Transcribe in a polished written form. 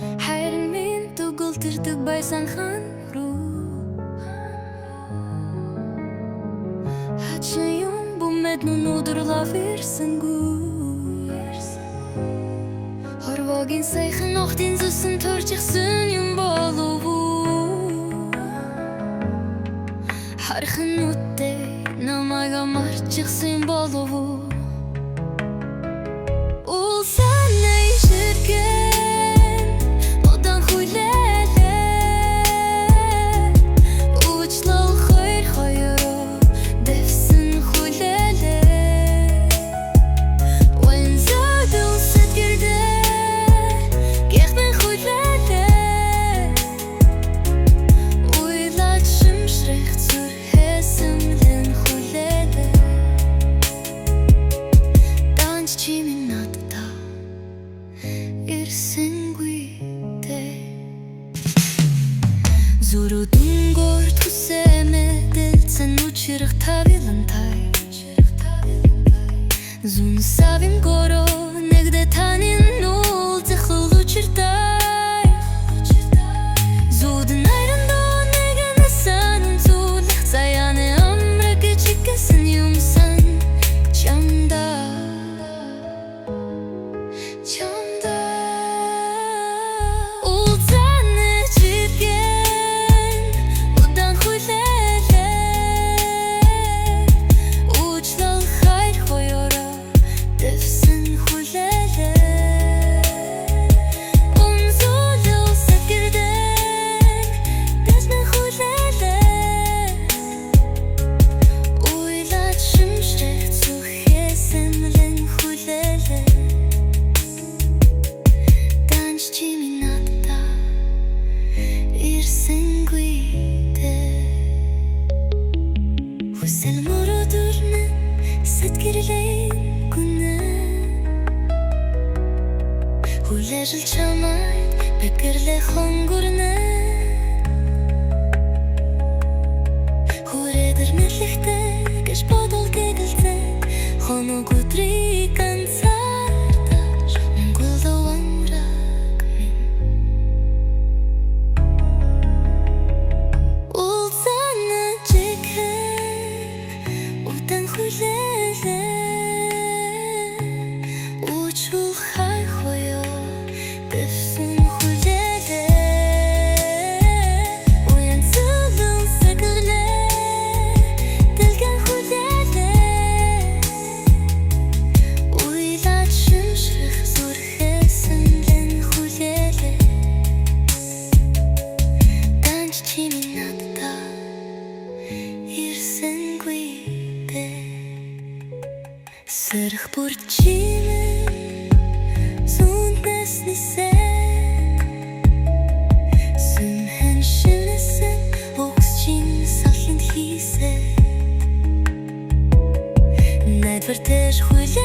Хайрын минь төгөлдөрдөг байсан хан руу Хачин юм бумэд нүнүдрлав ирсэнгүү Хорвогийн сайхан охтын зүсэн төрчихсөн юм болов уу Хархан нүдтэй намайг амарчихсан болов уу Зүрүүднгөр төсэмэдэлцэн учрах тавилантай Зүн савим горо нэгдэ танин уулзах учиртай Зүудэн айрандоо нэгэн санан зүлэх заяаны амраг чикэсэн юмсан чамда Хүсэл мөрөдөрнө сэтгэрлэн гүнэ Хүлэжил чамайд бэгэрлэ хонгорнэ Хүрээдэр нэрлэхтэй гэж бодол гэгэлцээ Хоног өдрийг ганцаардаж Монголд амраг минь Уулзана жихэн Удан хүлээлээ Учул хай хоё дэвсэн хүлээлээ Уян цэлэн сэгэрлээ Дэлгэн хүлээлээ Уйлаад шимшрэх зүрхэсэн лэн хүлээлээ Данч чи минь надад ирсэнгүй Сэрх бүр чимэн зүүнээс нисээ Сүмхэн шинэсэн өгс чин салхинд хийсээ Найдвар тэш хүлээ